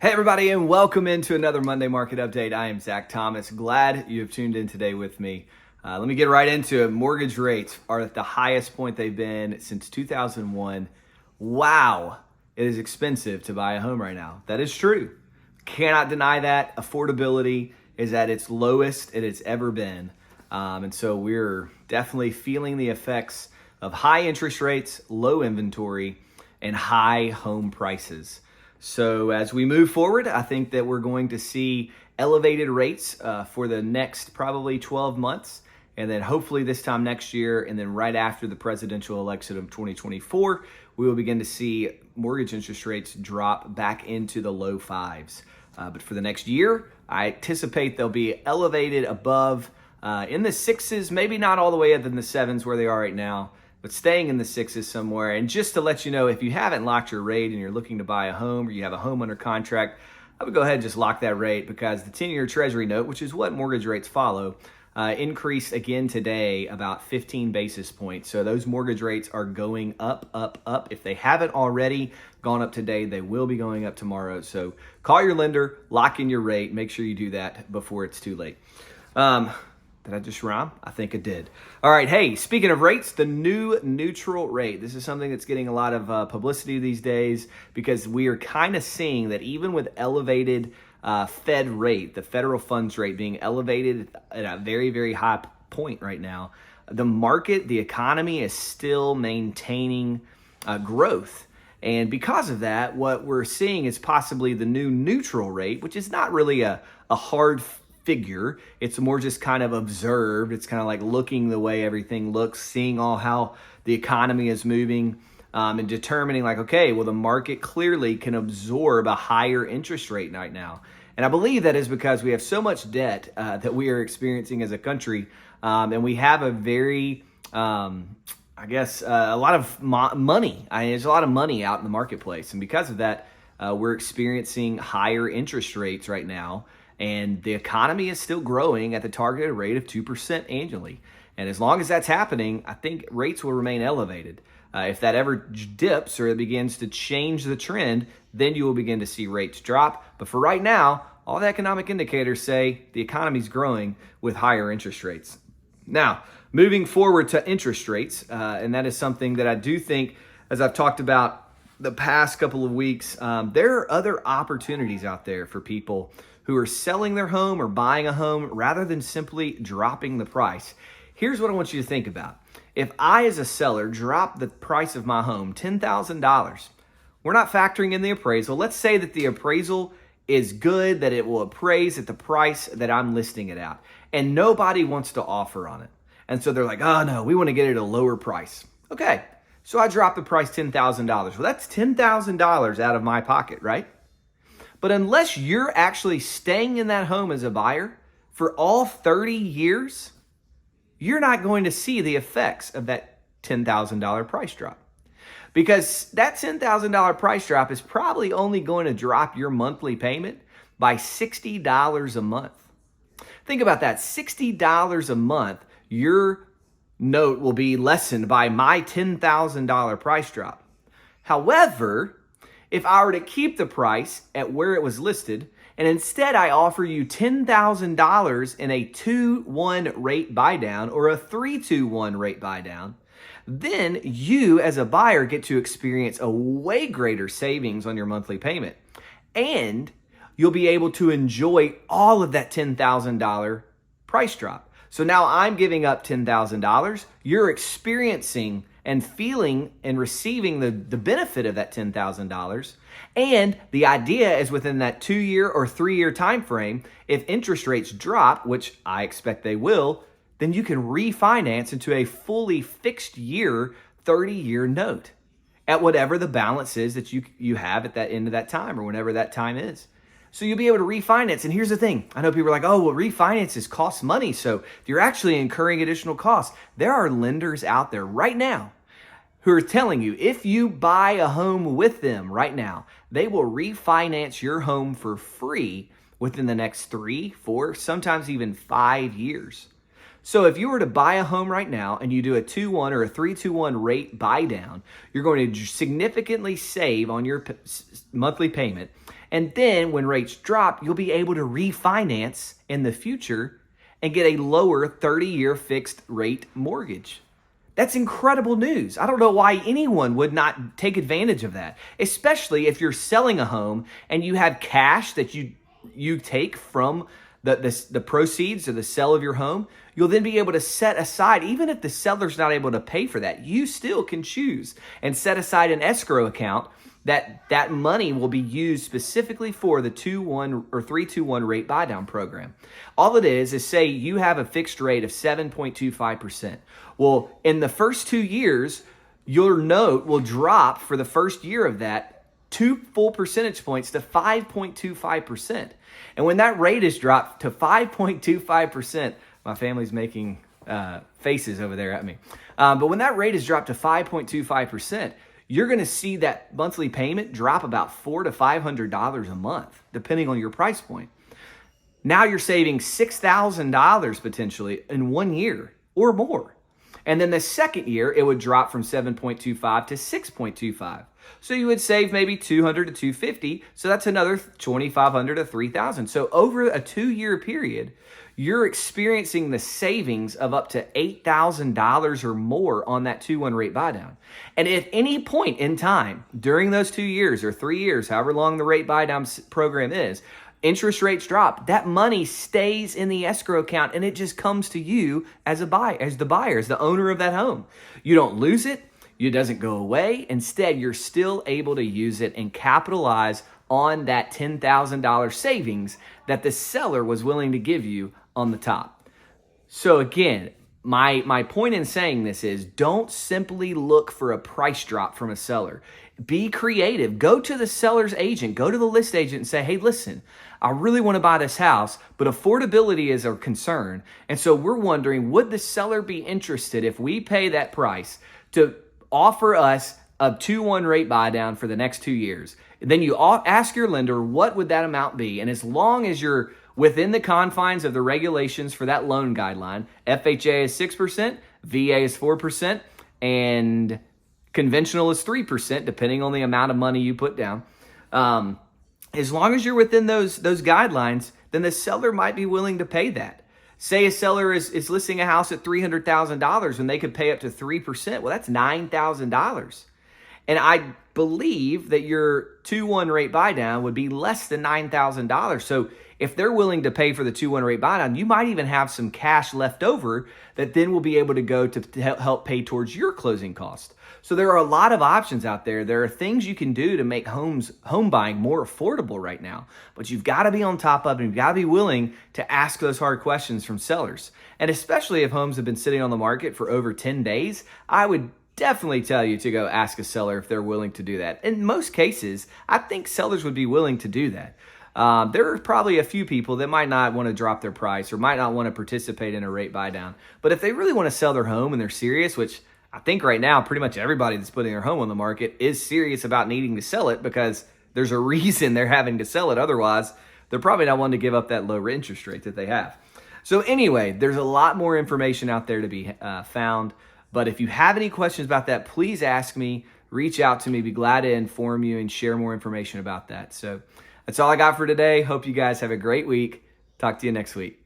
Hey everybody, and welcome into another Monday Market Update. I am Zach Thomas. Glad you have tuned in today with me. Let me get right into it. Mortgage rates are at the highest point they've been since 2001. Wow, it is expensive to buy a home right now. That is true. Cannot deny that. Affordability is at its lowest it has ever been. And so we're definitely feeling the effects of high interest rates, low inventory, and high home prices. So as we move forward, I think that we're going to see elevated rates for the next probably 12 months. And then hopefully this time next year, and then right after the presidential election of 2024, we will begin to see mortgage interest rates drop back into the low fives. But for the next year, I anticipate they'll be elevated above in the sixes, maybe not all the way up in the sevens where they are right now, but staying in the sixes somewhere. And just to let you know, if you haven't locked your rate and you're looking to buy a home or you have a home under contract, I would go ahead and just lock that rate, because the 10-year Treasury note, which is what mortgage rates follow, increased again today about 15 basis points. So those mortgage rates are going up, up, up. If they haven't already gone up today, they will be going up tomorrow. So call your lender, lock in your rate. Make sure you do that before it's too late. Did I just rhyme? I think I did. All right. Hey, speaking of rates, the new neutral rate. This is something that's getting a lot of publicity these days, because we are kind of seeing that even with elevated Fed rate, the federal funds rate being elevated at a very, very high point right now, the market, the economy is still maintaining growth. And because of that, what we're seeing is possibly the new neutral rate, which is not really a hard figure. It's more just kind of observed. It's kind of like looking the way everything looks, seeing all how the economy is moving, and determining like, okay, well, the market clearly can absorb a higher interest rate right now. And I believe that is because we have so much debt that we are experiencing as a country, and we have a very, a lot of money. There's a lot of money out in the marketplace. And because of that, we're experiencing higher interest rates right now. And the economy is still growing at the targeted rate of 2% annually. And as long as that's happening, I think rates will remain elevated. If that ever dips or it begins to change the trend, then you will begin to see rates drop. But for right now, all the economic indicators say the economy's growing with higher interest rates. Now, moving forward to interest rates, and that is something that I do think, as I've talked about the past couple of weeks, there are other opportunities out there for people who are selling their home or buying a home rather than simply dropping the price. Here's what I want you to think about. If I, as a seller, drop the price of my home $10,000, we're not factoring in the appraisal. Let's say that the appraisal is good, that it will appraise at the price that I'm listing it at, and nobody wants to offer on it. And so they're like, oh no, we want to get it at a lower price. Okay, so I drop the price $10,000. Well, that's $10,000 out of my pocket, right? But unless you're actually staying in that home as a buyer for all 30 years, you're not going to see the effects of that $10,000 price drop. Because that $10,000 price drop is probably only going to drop your monthly payment by $60 a month. Think about that, $60 a month, your note will be lessened by my $10,000 price drop. However, if I were to keep the price at where it was listed, and instead I offer you $10,000 in a 2-1 rate buy down or a 3-2-1 rate buy down, then you as a buyer get to experience a way greater savings on your monthly payment. And you'll be able to enjoy all of that $10,000 price drop. So now I'm giving up $10,000. You're experiencing and feeling and receiving the benefit of that $10,000. And the idea is within that 2-year or 3-year time frame, if interest rates drop, which I expect they will, then you can refinance into a fully fixed year, 30-year note at whatever the balance is that you have at that end of that time or whenever that time is. So you'll be able to refinance. And here's the thing. I know people are like, oh, well, refinances cost money. So if you're actually incurring additional costs, there are lenders out there right now who are telling you if you buy a home with them right now, they will refinance your home for free within the next 3, 4, sometimes even 5 years. So if you were to buy a home right now and you do a 2-1 or a 3-2-1 rate buy down, you're going to significantly save on your monthly payment. And then when rates drop, you'll be able to refinance in the future and get a lower 30-year fixed rate mortgage. That's incredible news. I don't know why anyone would not take advantage of that, especially if you're selling a home and you have cash that you take from the proceeds of the sale of your home. You'll then be able to set aside, even if the seller's not able to pay for that, you still can choose and set aside an escrow account that money will be used specifically for the 2-1 or 3-2-1 rate buy down program. All it is say you have a fixed rate of 7.25%. Well, in the first 2 years, your note will drop for the first year of that 2 full percentage points to 5.25%. And when that rate is dropped to 5.25%, my family's making faces over there at me. But when that rate is dropped to 5.25%, you're going to see that monthly payment drop about $400 to $500 a month, depending on your price point. Now you're saving $6,000 potentially in 1 year or more. And then the second year, it would drop from 7.25 to 6.25. So you would save maybe $200 to $250. So that's another $2,500 to $3,000. So over a 2-year period, you're experiencing the savings of up to $8,000 or more on that 2-1 rate buy down. And at any point in time during those 2 years or 3 years, however long the rate buy down program is, interest rates drop, that money stays in the escrow account and it just comes to you as the buyer, as the owner of that home. You don't lose it. It doesn't go away. Instead, you're still able to use it and capitalize on that $10,000 savings that the seller was willing to give you on the top. So again, my point in saying this is don't simply look for a price drop from a seller. Be creative. Go to the seller's agent, go to the list agent and say, hey, listen, I really want to buy this house, but affordability is a concern. And so we're wondering, would the seller be interested if we pay that price to offer us a 2-1 rate buy down for the next 2 years? And then you ask your lender, what would that amount be? And as long as you're within the confines of the regulations for that loan guideline, FHA is 6%, VA is 4%, and conventional is 3%, depending on the amount of money you put down. As long as you're within those guidelines, then the seller might be willing to pay that. Say a seller is listing a house at $300,000 when they could pay up to 3%. Well, that's $9,000. And I believe that your 2-1 rate buy down would be less than $9,000. So if they're willing to pay for the 2-1 rate buy down, you might even have some cash left over that then will be able to go to help pay towards your closing cost. So there are a lot of options out there. There are things you can do to make home buying more affordable right now, but you've got to be on top of it. You've got to be willing to ask those hard questions from sellers. And especially if homes have been sitting on the market for over 10 days, I would definitely tell you to go ask a seller if they're willing to do that. In most cases, I think sellers would be willing to do that. There are probably a few people that might not want to drop their price or might not want to participate in a rate buy down. But if they really want to sell their home and they're serious, which I think right now pretty much everybody that's putting their home on the market is serious about needing to sell it because there's a reason they're having to sell it. Otherwise, they're probably not wanting to give up that low interest rate that they have. So anyway, there's a lot more information out there to be found. But if you have any questions about that, please ask me. Reach out to me. Be glad to inform you and share more information about that. So that's all I got for today. Hope you guys have a great week. Talk to you next week.